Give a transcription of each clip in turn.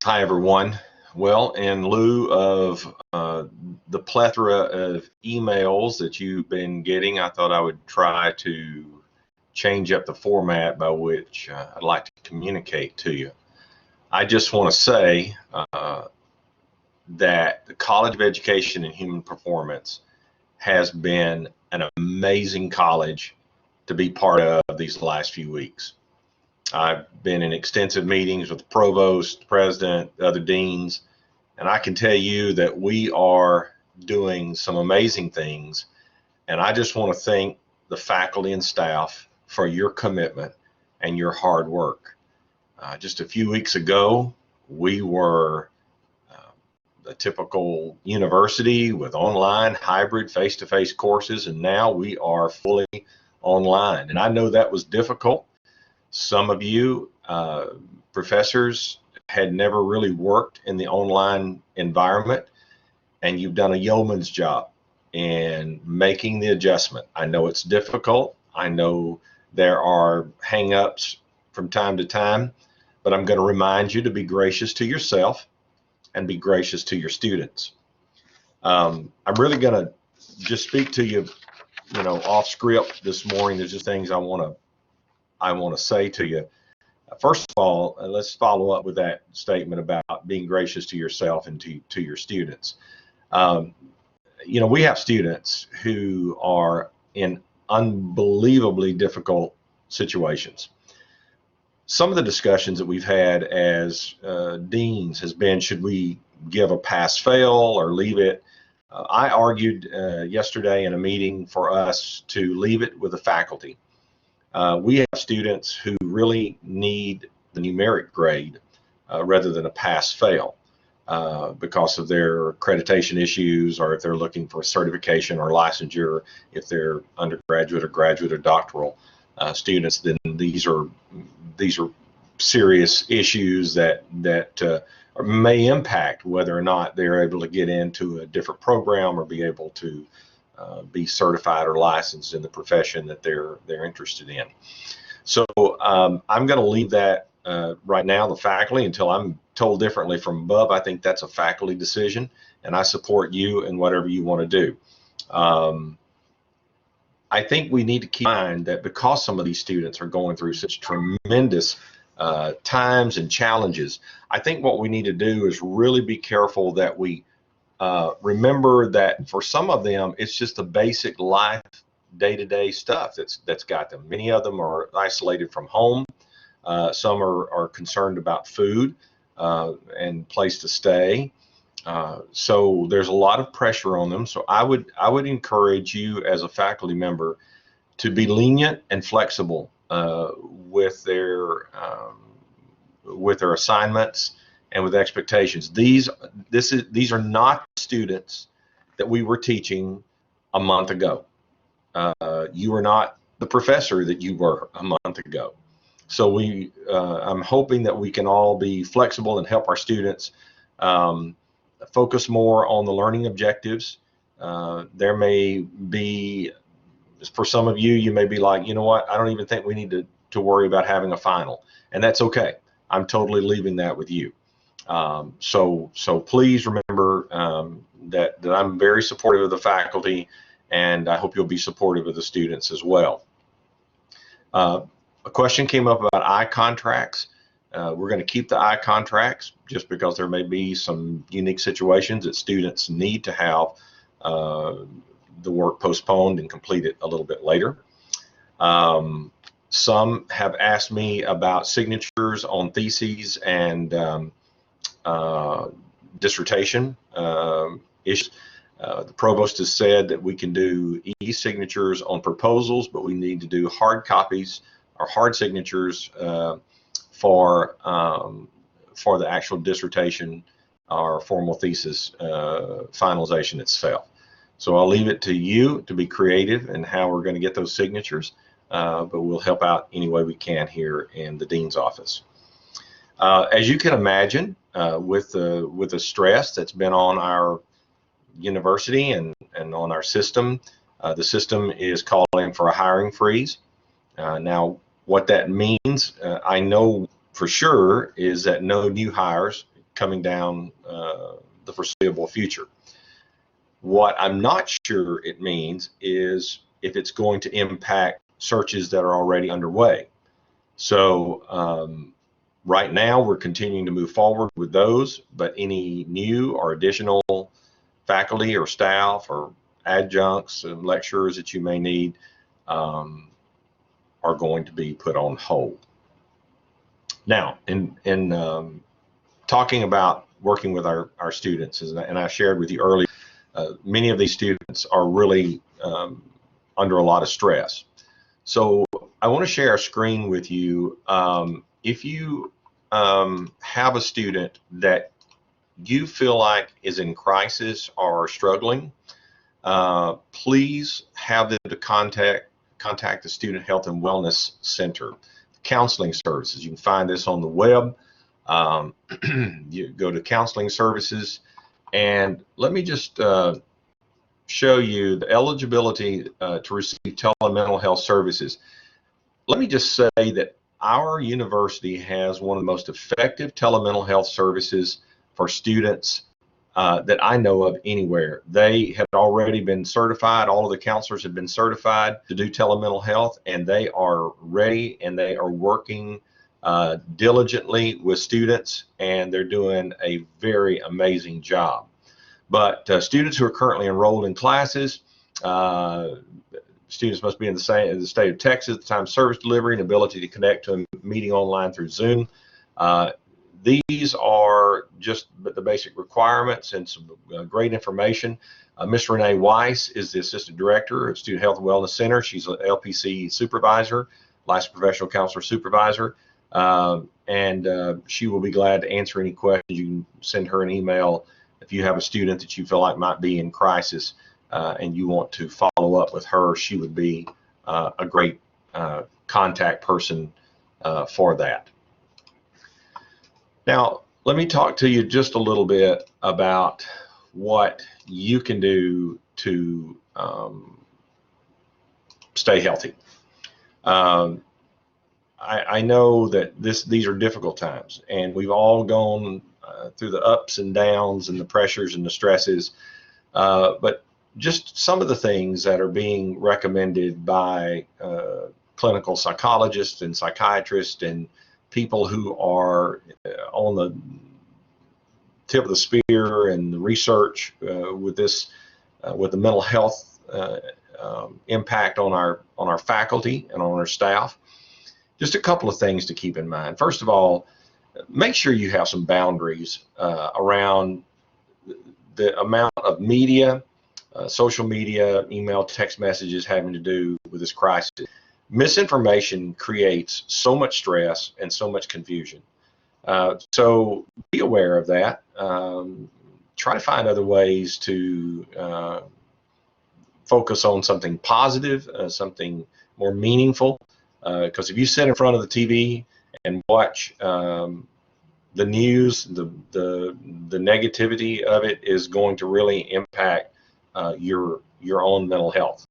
Hi, everyone. Well, in lieu of the plethora of emails that you've been getting, I thought I would try to change up the format by which I'd like to communicate to you. I just want to say that the College of Education and Human Performance has been an amazing college to be part of these last few weeks. I've been in extensive meetings with the provost, the president, other deans, and I can tell you that we are doing some amazing things. And I just want to thank the faculty and staff for your commitment and your hard work. Just a few weeks ago, we were a typical university with online, hybrid, face-to-face courses, and now we are fully online. And I know that was difficult. Some of you professors had never really worked in the online environment, and you've done a yeoman's job in making the adjustment. I know it's difficult. I know there are hang-ups from time to time, but I'm going to remind you to be gracious to yourself and be gracious to your students. I'm really going to just speak to you, off script this morning. There's just things I want to say to you. First of all, let's follow up with that statement about being gracious to yourself and to your students. We have students who are in unbelievably difficult situations. Some of the discussions that we've had as deans has been, should we give a pass-fail or leave it? I argued yesterday in a meeting for us to leave it with the faculty. We have students who really need the numeric grade rather than a pass-fail because of their accreditation issues, or if they're looking for a certification or licensure, if they're undergraduate or graduate or doctoral students. Then these are serious issues that may impact whether or not they're able to get into a different program or be able to be certified or licensed in the profession that they're interested in. So I'm going to leave that right now, the faculty, until I'm told differently from above. I think that's a faculty decision, and I support you in whatever you want to do. I think we need to keep in mind that because some of these students are going through such tremendous times and challenges, I think what we need to do is really be careful that we remember that for some of them, it's just the basic life, day-to-day stuff that's got them. Many of them are isolated from home. Some are concerned about food and place to stay. So there's a lot of pressure on them. So I would encourage you as a faculty member to be lenient and flexible with their assignments and with expectations. These are not students that we were teaching a month ago. You are not the professor that you were a month ago. So I'm hoping that we can all be flexible and help our students focus more on the learning objectives. There may be, for some of you, you may be like, you know what, I don't even think we need to worry about having a final, and that's okay. I'm totally leaving that with you. So please remember that I'm very supportive of the faculty, and I hope you'll be supportive of the students as well. A question came up about eye contracts. We're going to keep the eye contracts just because there may be some unique situations that students need to have the work postponed and completed a little bit later. Some have asked me about signatures on theses and dissertation issues. The provost has said that we can do e-signatures on proposals, but we need to do hard copies or hard signatures for the actual dissertation or formal thesis finalization itself. So I'll leave it to you to be creative in how we're going to get those signatures, but we'll help out any way we can here in the dean's office. As you can imagine, with the stress that's been on our university and on our system, the system is calling for a hiring freeze. Now, what that means, I know for sure, is that no new hires coming down the foreseeable future. What I'm not sure it means is if it's going to impact searches that are already underway. So right now we're continuing to move forward with those, but any new or additional faculty or staff or adjuncts and lecturers that you may need are going to be put on hold. Now, in talking about working with our students, and I shared with you earlier, many of these students are really under a lot of stress. So I want to share a screen with you. If you have a student that you feel like is in crisis or struggling, please have them to contact the Student Health and Wellness Center counseling services. You can find this on the web. You go to counseling services, and let me just show you the eligibility to receive telemental health services. Let me just say that our university has one of the most effective telemental health services for students that I know of anywhere. They have already been certified. All of the counselors have been certified to do telemental health, and they are ready and they are working diligently with students, and they're doing a very amazing job. But students who are currently enrolled in classes, students must be in the state of Texas at the time of service delivery and ability to connect to a meeting online through Zoom. These are just the basic requirements and some great information. Ms. Renee Weiss is the Assistant Director of Student Health and Wellness Center. She's an LPC Supervisor, Licensed Professional Counselor Supervisor, and she will be glad to answer any questions. You can send her an email if you have a student that you feel like might be in crisis and you want to follow up with her. She would be a great contact person for that. Now, let me talk to you just a little bit about what you can do to stay healthy. I know that these are difficult times, and we've all gone through the ups and downs and the pressures and the stresses, but just some of the things that are being recommended by clinical psychologists and psychiatrists and people who are on the tip of the spear and the research with this, with the mental health impact on our faculty and on our staff. Just a couple of things to keep in mind. First of all, make sure you have some boundaries around the amount of media, social media, email, text messages having to do with this crisis. Misinformation creates so much stress and so much confusion. So be aware of that. Try to find other ways to focus on something positive, something more meaningful. Because if you sit in front of the TV and watch the news, the negativity of it is going to really impact your own mental health.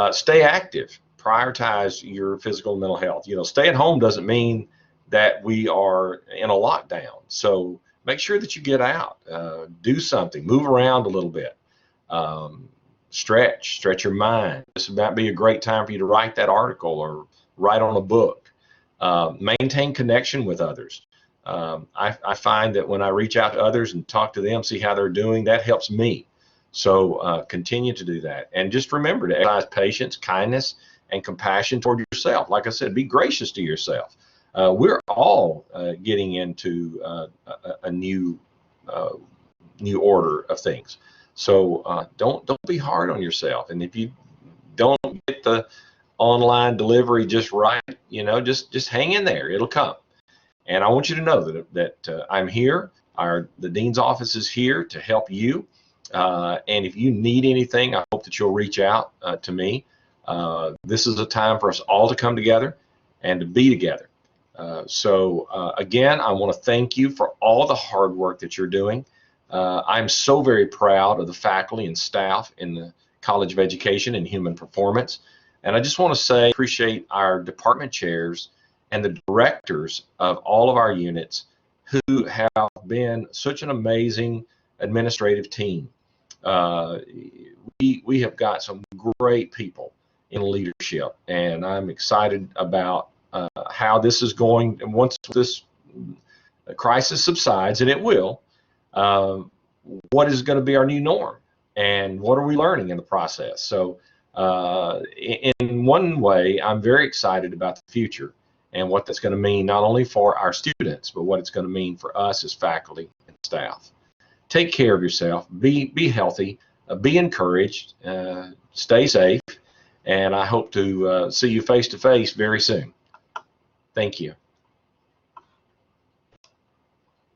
Stay active. Prioritize your physical and mental health. You know, stay at home doesn't mean that we are in a lockdown. So make sure that you get out, do something, move around a little bit, stretch your mind. This might be a great time for you to write that article or write on a book. Maintain connection with others. I find that when I reach out to others and talk to them, see how they're doing, that helps me. So continue to do that. And just remember to exercise patience, kindness, and compassion toward yourself. Like I said, be gracious to yourself. We're all getting into a new order of things. So don't be hard on yourself. And if you don't get the online delivery just right, you know, just hang in there. It'll come. And I want you to know that I'm here. The dean's office is here to help you. And if you need anything, I hope that you'll reach out to me. This is a time for us all to come together and to be together. So again, I want to thank you for all the hard work that you're doing. I'm so very proud of the faculty and staff in the College of Education and Human Performance. And I just want to say, appreciate our department chairs and the directors of all of our units who have been such an amazing administrative team. We have got some great people in leadership, and I'm excited about how this is going. And once this crisis subsides, and it will, what is going to be our new norm, and what are we learning in the process? So in one way, I'm very excited about the future and what that's going to mean not only for our students, but what it's going to mean for us as faculty and staff. Take care of yourself, be healthy, be encouraged, stay safe, and I hope to see you face to face very soon. Thank you.